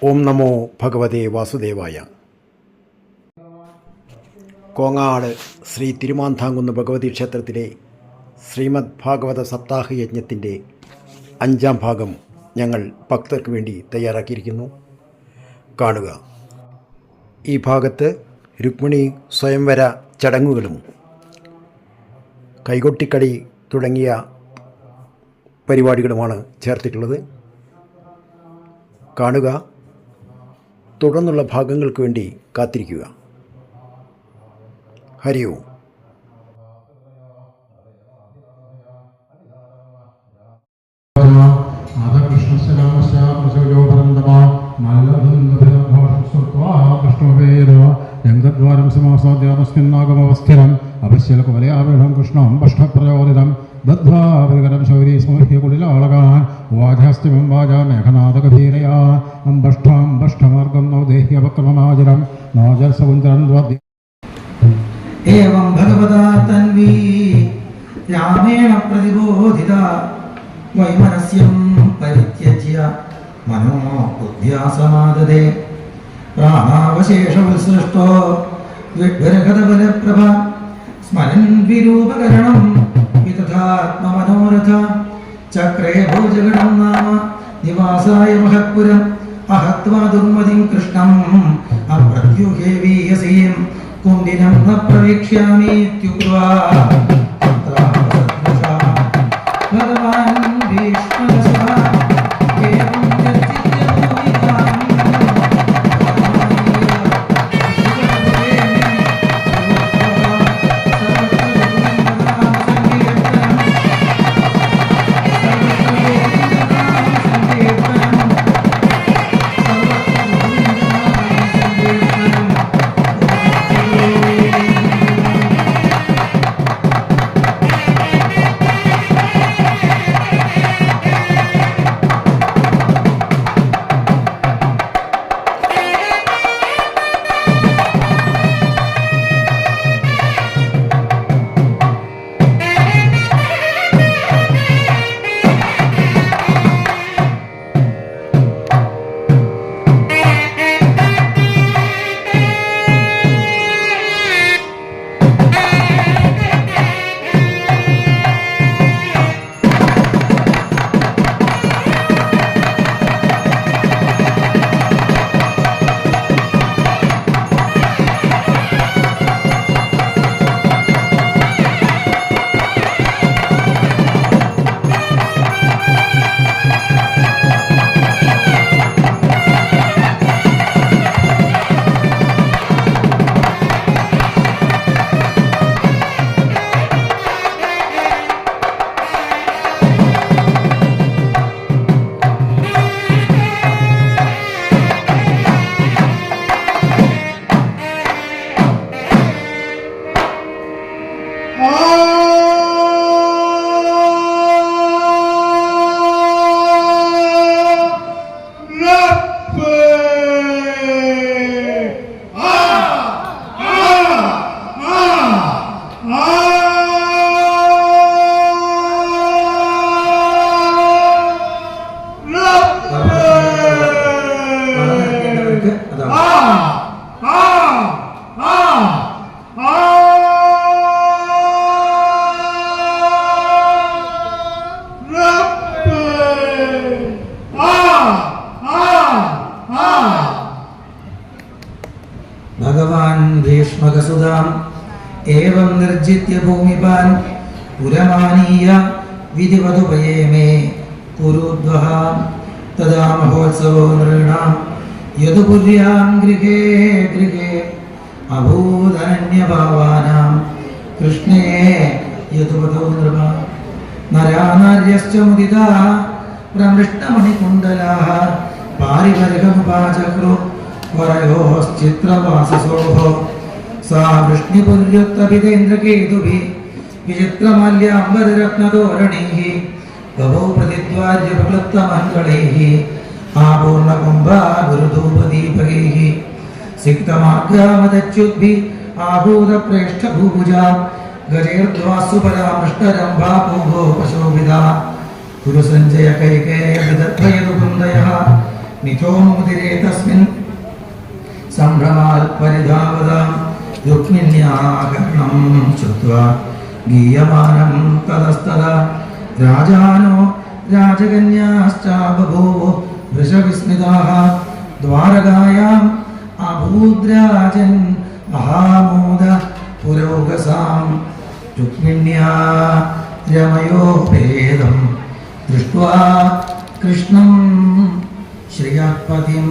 ഓം നമോ ഭഗവതേ വാസുദേവായ. കോങ്ങാട് ശ്രീ തിരുമാന്താംകുന്ന് ഭഗവതി ക്ഷേത്രത്തിലെ ശ്രീമദ് ഭാഗവത സപ്താഹ യജ്ഞത്തിൻ്റെ 5ാം ഭാഗം ഞങ്ങൾ ഭക്തർക്ക് വേണ്ടി തയ്യാറാക്കിയിരിക്കുന്നു. കാണുക. ഈ ഭാഗത്ത് രുക്മിണി സ്വയംവര ചടങ്ങുകളും കൈകൊട്ടിക്കളി തുടങ്ങിയ പരിപാടികളുമാണ് ചേർത്തിട്ടുള്ളത്. കാണുക. തുടർന്നുള്ള ഭാഗങ്ങൾക്ക് വേണ്ടി കാത്തിരിക്കുക. ഹരി ഓം. രംഗദ്വാരം സമാസാദ്യാതസ്മിന്നാഗമവസ്ഥിരം അപശ്യലകുവലയാവേഷം കൃഷ്ണം ഭഷ്ടപ്രചോദിതം ദദ്ധ്വാകരം ശൗരി സ്മഹ്യകുടിലാളകാൻ വാചാസ്തിമം വാചാ മേഘനാഥകഭീരയാ അംബഷ്ഠാം ഭഷ്ടമാർഗം നവദേഹ്യവക്രമമാചരം നാജസകുഞ്ചരം ദ്വാദ്യ ഏവം ഭഗവതാ തൻവീ രാമേണ പ്രതിബോധിത വൈമനസ്യം പരിത്യജ്യ മനോ ബുദ്ധ്യാ സമാദദേ പ്രാണാവശേഷവിസൃഷ്ടോ വിഘ്നഗതബലപ്രഭ സ്മരൻ വിരൂപകരണം വിതഥാത്മമനോരഥ ചക്രേ ഭോജഗണം നാമ നിവാസായ മഹത്പുരം അഹത്വാ ദുർമതിം കൃഷ്ണം അപ്രത്യുഹേ വീയസീം കുന്ദിനം ന പ്രവീക്ഷ്യാമീത്യുക്ത്വാ ഭഗവാൻ ഭീഷ്മകസുതാ ഏവം ഭഗവാൻ ഭീഷ്മകസുതാം ഏവം നിർജിത്യ ഭൂമിപാൻ പുരമാനീയ വിധിവതുപയേമേ കുരുദ്വഹ തദാ മഹോത്സവോ നൃണാം യദുപുര്യാം ഗൃഹേ ഗൃഹേ അഭൂതനന്യഭാവാനാം കൃഷ്ണേ യദുവദോ നൃപ നരാനാര്യശ്ച മുദിതാ പ്രമൃഷ്ടമണികുണ്ഡലാഃ പാരിവർഗമുപാചക്രു വരയോശ്ചിത്രവാസസോഃ സാ വൃഷ്ണിപുര്യുക്തപിതേന്ദ്രകേതുഭിः വിചിത്രമാല്യാംബരരത്നതോരണൈः ഗവൗ പ്രതിദ്വാര്യ പ്രക്ലുപ്തമङ्गलैः ആപൂർണകുംഭാഗുരുധൂപദീപകൈः സിക്തമാർഗാമദച്യുദ്ഭിः आहूतप्रेष्ठभूभुजा गजैर्द्वासु परामृष्टरम्भापूगोपशोभिता कुरुसञ्जय कैकेयविदद्वयरुकुन्दयः നിജോമുദിരേ തസ്മിൻ സംഭ്രമാൽ പരിധാവതാം രുക്മിണ്യാകരണം ശ്രുത്വാ ഗീയമാനം തതസ്തദാ രാജാനോ രാജകന്യാശ്ച ബഭൂവോ വൃഷവിസ്മിതാഃ ദ്വാരകായാം അഭൂദ്രാജൻ മഹാമോദ പുരോഗസാം രുക്മിണ്യാ രമയോ ഭേദം ദൃഷ്ട്വാ കൃഷ്ണം ശ്രീയാത്പതിം.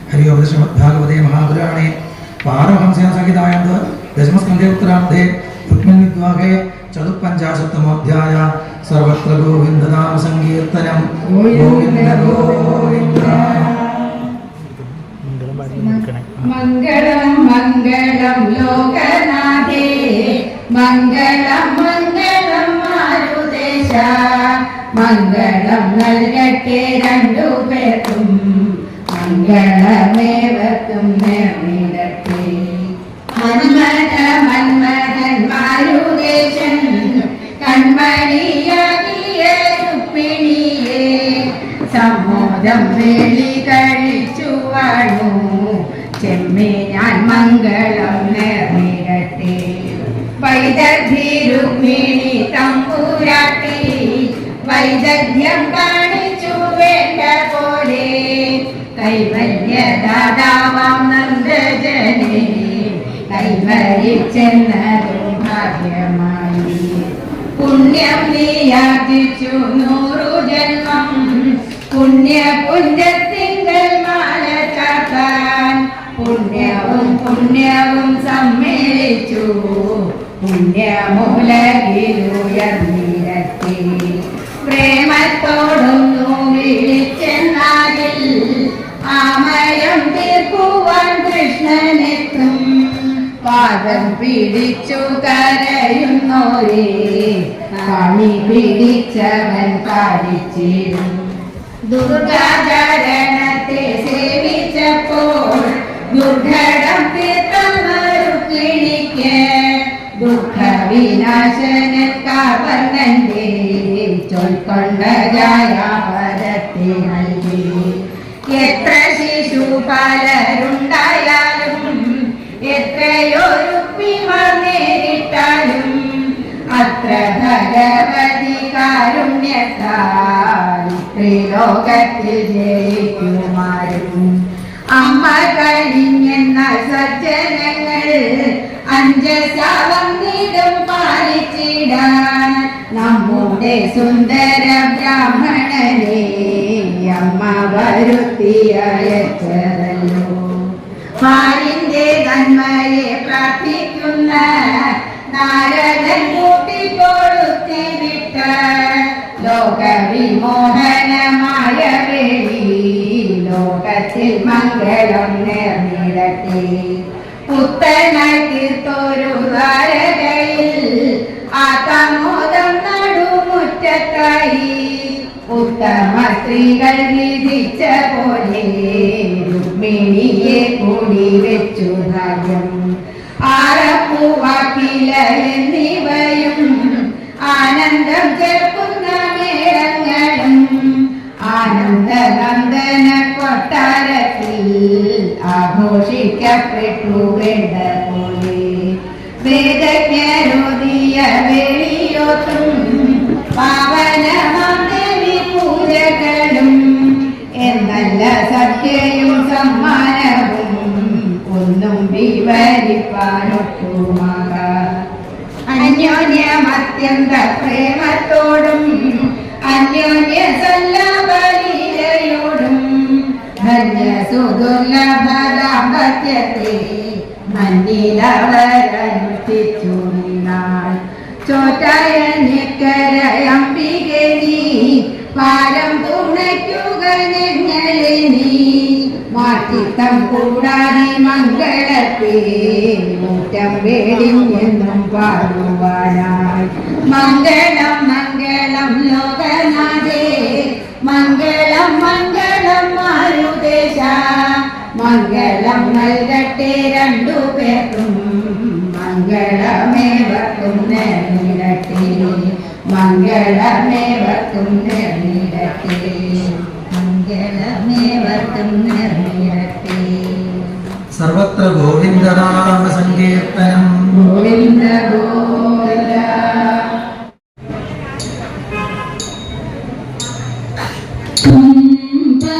ഹരി ഓം. ശ്രീമദ്ഭാഗവതേ മഹാപുരാണേ പാരമഹംസ്യാ സംഹിതായാം ദശമസ്കന്ധേ ഉത്തരാർദ്ധേ രുക്മിണീദ്വാഹേ ചതുഃപഞ്ചാശത്തമോऽധ്യായ. സർവത്ര ഗോവിന്ദനാമ സങ്കീർത്തനം. ഗോവിന്ദ ഗോവിന്ദ. മംഗളം മംഗളം ലോകനാഥേ മംഗളം മംഗളം മാരുദേശ മംഗളം നൽകട്ടെ രണ്ടുപേർക്കും മംഗളമേവർക്കും നേർന്നിടട്ടെ. മന്മഥ മന്മഥൻ മാരുദേശൻ കൺമണിയാകിയ രുക്മിണിയെ സമ്മോദം വേളി കഴിച്ചു വാണു ചെമ്മേ ഞാൻ മംഗളം നേർന്നിടട്ടെ. വൈദഗ്ധ്യ രുക്മിണി തമ്പുരാട്ടി വൈദഗ്ധ്യം കാണിച്ചു വേണ്ട പോലെ കൈവല്യദാതാവാം നന്ദജനെ കൈവരിച്ചെന്നതും ഭാഗ്യമായി. പുണ്യം നീയാർജിച്ചു 100 ജന്മം പുണ്യപുണ്യത്തിങ്കൽ മാല ചാത്താൻ പുണ്യവും പുണ്യവും സമ്മേളിച്ചു പുണ്യമൂലകിലുയർന്നിരട്ടെ. പ്രേമത്തോടൊന്നു വിളിച്ചെന്നാലിൽ ആമയം തീർക്കുവാൻ കൃഷ്ണനെത്തും. പാദം പിടിച്ചു കരയുന്നോരേ കാണി പിടിച്ചവൻ പാലിച്ചിടും. ദുർഗാചരണത്തെ സേവിച്ചപ്പോൾ ദുർഘടം തീർത്തമരുക്മിണിക്ക് ദുഃഖവിനാശനൻ കാവർണന്റെ ചൊൽക്കൊണ്ട ജായാപരത്തെ നൽകി. എത്ര ശിശുപാലരുണ്ടായാലും എത്രയോ രുക്മിമാർ നേരിട്ടാലും അത്ര ഭഗവതി കാരുണ്യത്താൽ ത്രിലോകത്തിൽ ജയിക്കുമാരും. അമ്മ കഴിഞ്ഞെന്ന സജ്ജനങ്ങൾ അഞ്ചസാവന്നിടും പാലിച്ചിടാൻ നമ്മുടെ സുന്ദര ബ്രാഹ്മണനെ അമ്മ വരുത്തിയയച്ചതല്ലോ. പാലിന്റെ നന്മയെ പ്രാർത്ഥിക്കുന്ന നാരദൻ കൂട്ടിക്കൊടുത്തി വിട്ട ലോകവിമോഹനമായ വേളി ലോകത്തിൽ മംഗളം നേർന്നിടട്ടെ. പുത്തനായി തീർത്തൊരു ദ്വാരകയിൽ ആതമോദം നടുമുറ്റത്തായി ഉത്തമ സ്ത്രീകൾ വിധിച്ച പോലെ രുക്മിണിയെ കൂടി വെച്ചു ഭാഗ്യം. ആറപ്പൂവാക്കില എന്നിവയും ആനന്ദം ചേർക്കുന്ന മേളങ്ങളും ആനന്ദനന്ദന കൊട്ടാരത്തിൽ ആഘോഷിക്കപ്പെട്ടു വേണ്ട പോലെ. വേദജ്ഞരോധിയ വെളിയോത്തും പാവനമാം ദേവി പൂജകളും എന്നല്ല സത്യയും സമ്മാനവും ഒന്നും വിവരിപ്പാനൊട്ടുമാകാം. അന്യോന്യമത്യന്ത പ്രേമത്തോടും അന്യോന്യ സല്ലാപലീലയോടും ധന്യസുദുർലഭ ദാമ്പത്യത്തെ മന്നിലവരനുഷ്ഠിച്ചു നിന്നാൾ. ചോറ്റായനിക്കരയംബികെ നീ പാരം തുണയ്ക്കുക ഞങ്ങളെ നീ മാറ്റിത്തം കൂടാതെ മംഗളത്തെ മൂറ്റം വേടിഞ്ഞെന്നും പാടുവാനായി. മംഗളം മംഗളം ലോകനാഥേ മംഗളം മംഗളം മാരുദേശ മംഗളം നൽകട്ടെ രണ്ടുപേർക്കും മംഗളമേവർക്കും നേർന്നിടട്ടെ. മംഗളമേവർക്കും നേർന്നിടട്ടെ. മംഗളമേ ഏവർക്കും നിർന്നിരട്ടെ. സർവത്ര ഗോവിന്ദനാമ സങ്കീർത്തനം. ഗോവിന്ദ ഗോവിന്ദ. ൂട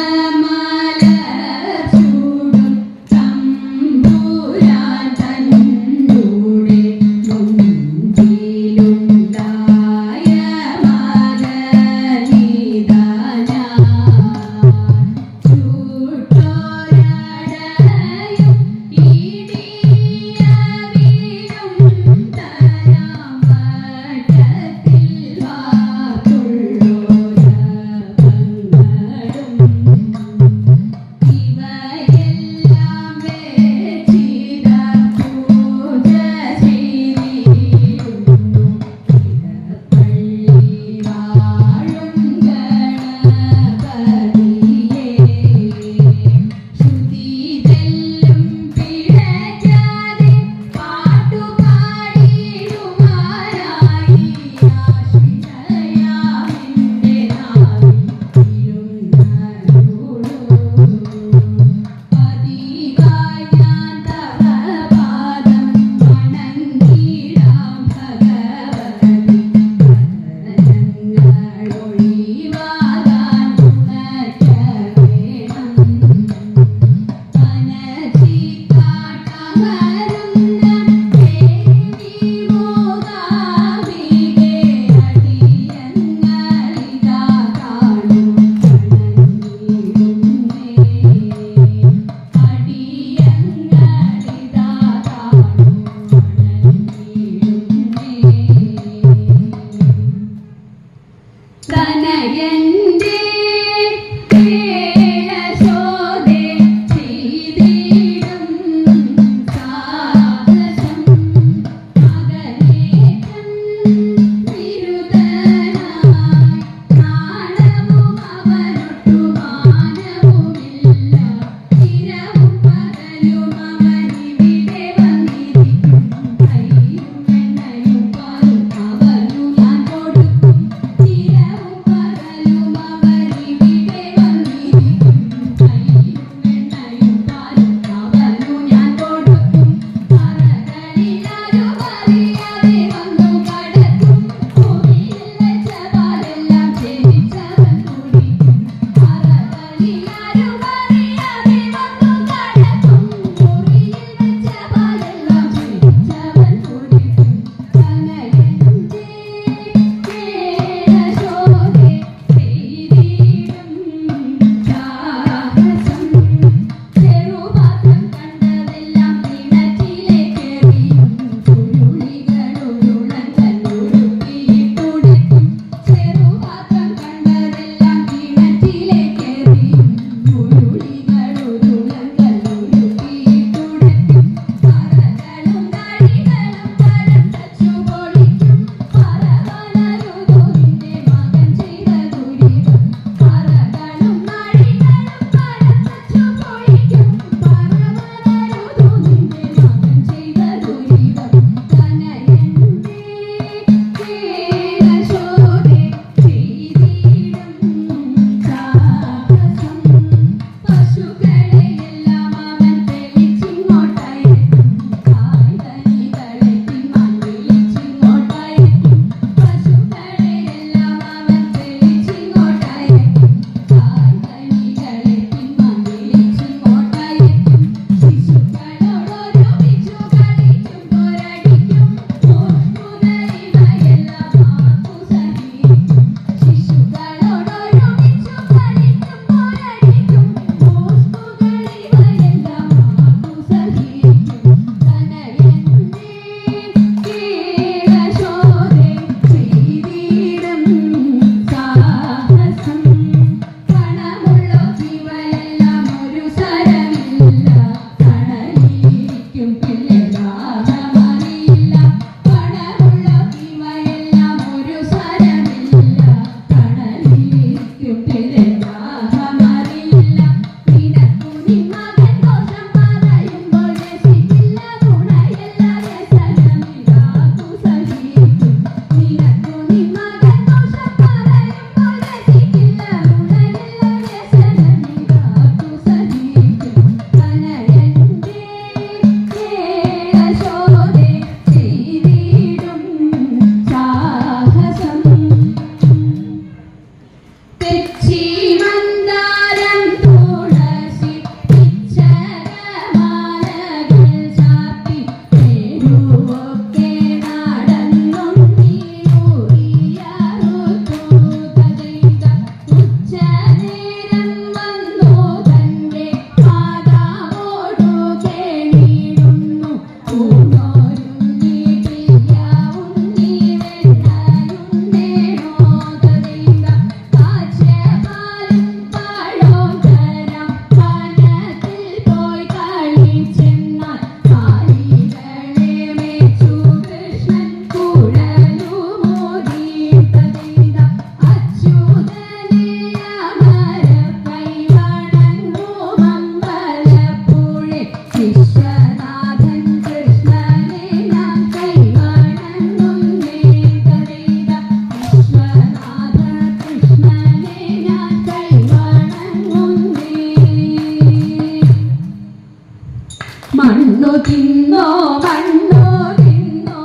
തിന്നോ മണ്ണു തിന്നോ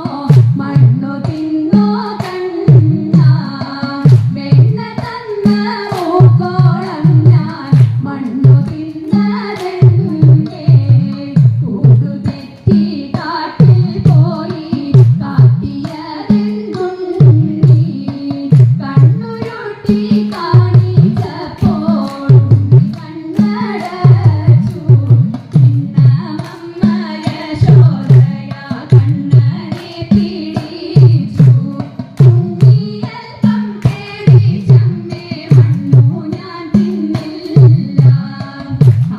മണ്ണു തിന്നോ കണ്ണ വെണ്ണ തന്ന മൂക്കോളം ഞാൻ മണ്ണു തിന്നതെന്നെ കൂടുതെറ്റി കാട്ടിൽ പോയി കാട്ടിയതെന്തുണ്ണി കണ്ണുരുട്ടി കാണിച്ചപ്പോൾ കണ്ണടച്ചു നിന്നമ്മ യശോദയ കണ്ണനെ പിടിച്ചു ഉണ്ണിയൽപ്പം പേടിച്ചമ്മേ മണ്ണു ഞാൻ തിന്നില്ല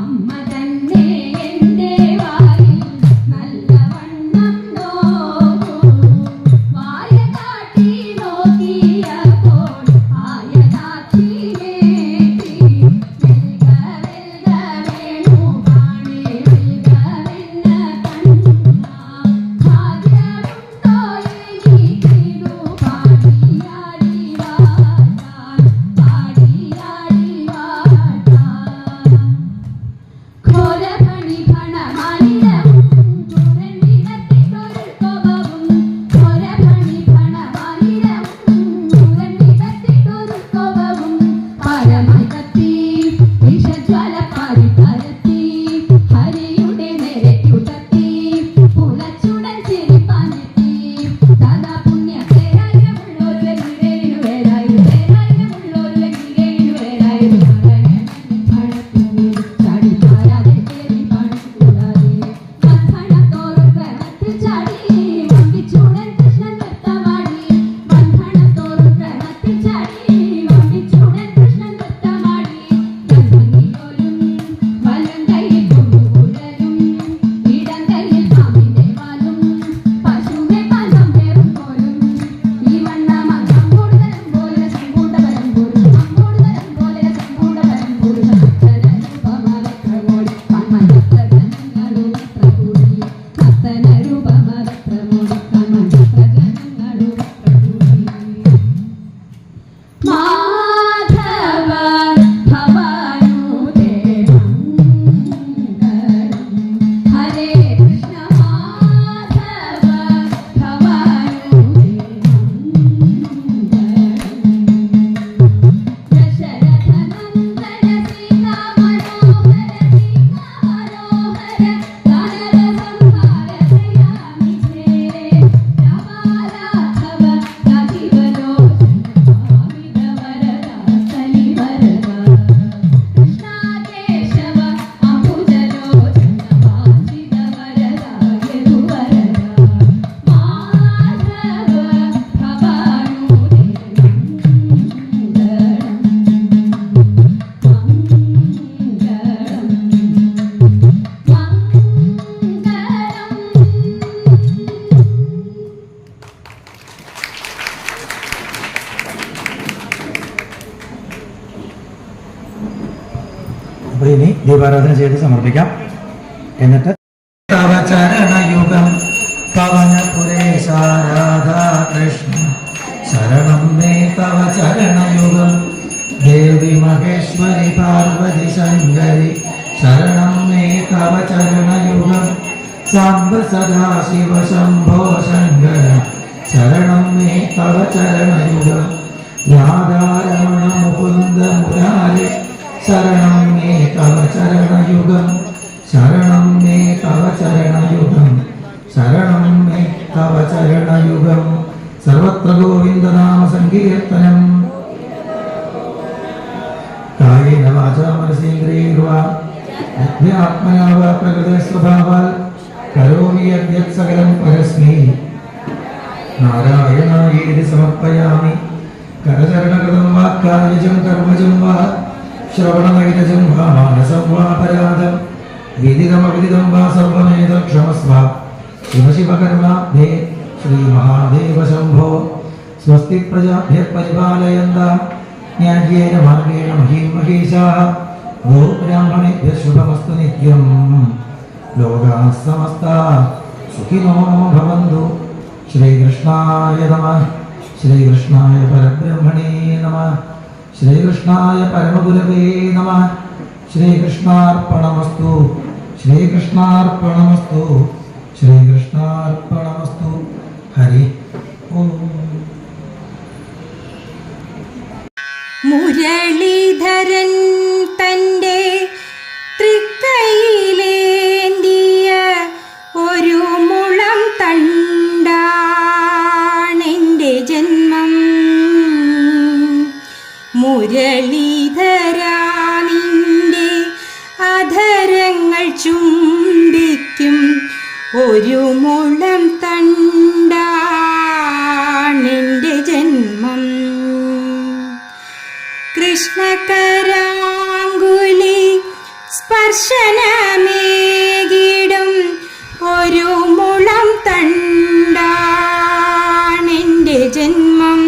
അമ്മ തന്നെ എൻ്റെ വായിൽ നല്ലവണ്ണം നോക്കും വായ കാട്ടി നോക്കിയപ്പോൾ ആയതാക്ഷി നേടി വെൽക വെൽക വേണു പാണി വെൽക വെണ്ണ കണ്ണ ഭാഗ്യമുണ്ടോ എനിക്കിതു പാടിയാടി വാഴാൻ പാടിയാടി വാഴാൻ ഘോരഫണി ഫണമാനിരവും ചുരണ്ടിടത്തിട്ടൊരു കോപവും ഘോരഫണി ഫണമാനിരവും ചുരണ്ടിടത്തിട്ടൊരു കോപവും പരമായി കത്തി വിഷജ്വാല പാടി പരത്തി ഹരിയുടെ നേരെക്കുതത്തി പുലച്ചുടൻ ചിരിപ്പാനെത്തി ദാദാ പുണ്യത്തേരായിരമുള്ളൊരു ലങ്കികയിനു വേരായിരു വേരായിരമുള്ളൊരു ലങ്കികയിനു വേരായിരു ഭടത്തുവിൽ ചാടി പാരാതെ തേരി പാടിക്കൂടാതെ ബന്ധനത്തോറും ക്രമത്തിൽ ചാടി വമ്പിച്ചൂടൻ കൃഷ്ണൻ നൃത്തമാടി ബന്ധനത്തോറും ക്രമത്തിൽ ചാടി വമ്പിച്ചൂടൻ കൃഷ്ണൻ നൃത്തമാടി ഗന്ധർവിയോലും വലം കൈയിൽ കൊണ്ടുകുഴലും ഇടം കൈയിൽ പാമ്പിന്റെ വാലും പശുവിനെ പലം പേറും പോലും ഈ വണ്ണമകം കൂടുതലും പോലെ സമ്പൂർണ്ണപരം പുരുഷ സമ്പൂർണ്ണതരം പോലെ സമ്പൂർണ്ണപരം പുരുഷ ഭക്തനരൂപമവക്രമോടി കൺമണ്ഡലജനങ്ങളും പ്രഭുടി ഭക്തനരൂപമവക്രമോടി കൺമണ്ഡലജനങ്ങളും പ്രഭുടി മാധവ ഭവാനുദേവം ഹരേ കൃഷ്ണ മാധവ ഭവാനുദേവം ദശരഥനന്ദന സീതാ മനോഹര ഗാനരസംഹാരയാമി ഛേരേ രാമാരാഘവ രാഘവലോചന കൃഷ്ണ കേശവ അംബുജലോചന വാഞ്ചിതവരദ യദുവരദ മാധവ ഭവാനുദേവം അപ്പോൾ ഇനി ദീപാരാധന ചെയ്ത് സമർപ്പിക്കാം. എന്നിട്ട് തവ ചരണയുഗം പവനപുരേശ രാധാകൃഷ്ണ ശരണം മേ തവ ചരണയുഗം ദേവി മഹേശ്വരി പാർവതി ശങ്കരി ശരണം മേ തവ ചരണയുഗം സാംബ സദാശിവ ശംഭോ ശങ്കര ശരണം മേ തവ ചരണയുഗം രാധാരമണ മുകുന്ദ മുരാരി ശരണം മേ തവ ചരണയുഗം ശരണം മേ തവ ചരണയുഗം ശരണം മേ തവ ചരണയുഗം സർവത്ര ഗോവിന്ദനാമ സങ്കീർത്തനം കായേന വാചാ മനസേന്ദ്രിയേർവാ അധ്യാത്മനാ വാ പ്രകൃതേ സ്വഭാവാൽ കരോമി യദ്യത് സകലം പരസ്മൈ നാരായണായേതി സമർപ്പയാമി കരചരണകൃതം വാക്കായജം കർമ്മജം വാ ശ്രവണനൈതജം വാ മാനസം വാ പരാധം വിദിതമവിദിതം വാ സർവമേത ക്ഷമസ്വ ശിവശിവകർമാബ്ധേ ശ്രീമഹാദേവ ശംഭോ സ്വസ്തി പ്രജാഭ്യഃ പരിപാലയന്താം ന്യായേന മാർഗേണ മഹീം മഹീശാഃ ഗോബ്രാഹ്മണേഭ്യഃ ശുഭമസ്തു നിത്യം ലോകാഃ സമസ്താഃ സുഖിനോ ഭവന്തു. ശ്രീകൃഷ്ണായ നമഃ. ശ്രീകൃഷ്ണായ പരബ്രഹ്മണേ നമഃ. ശ്രീകൃഷ്ണായ പരമഗുരവേ നമഃ. ശ്രീകൃഷ്ണാർപ്പണമസ്തു. ശ്രീകൃഷ്ണാർപ്പണമസ്തു. ശ്രീകൃഷ്ണാർപ്പണമസ്തു. ഹരി ഓം. മുരളീധരൻ തൻ്റെ തൃക്കൈയിലേന്തിയ ഒരു മുളം തണ്ടാണെൻ്റെ ജന്മം. മുരളീധരാ നിന്റെ അധരങ്ങൾ ചുംബിക്കും ഒരു മുളം തണ്ടാണെൻ്റെ ജന്മം. കൃഷ്ണകരാങ്കുലി സ്പർശനമേകിടും ഒരു മുളം തണ്ടാണെൻ്റെ ജന്മം.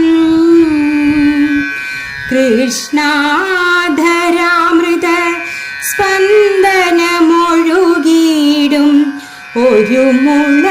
കൃഷ്ണാധരാമൃത സ്പന്ദനമൊഴുകിടും ഒരു മുള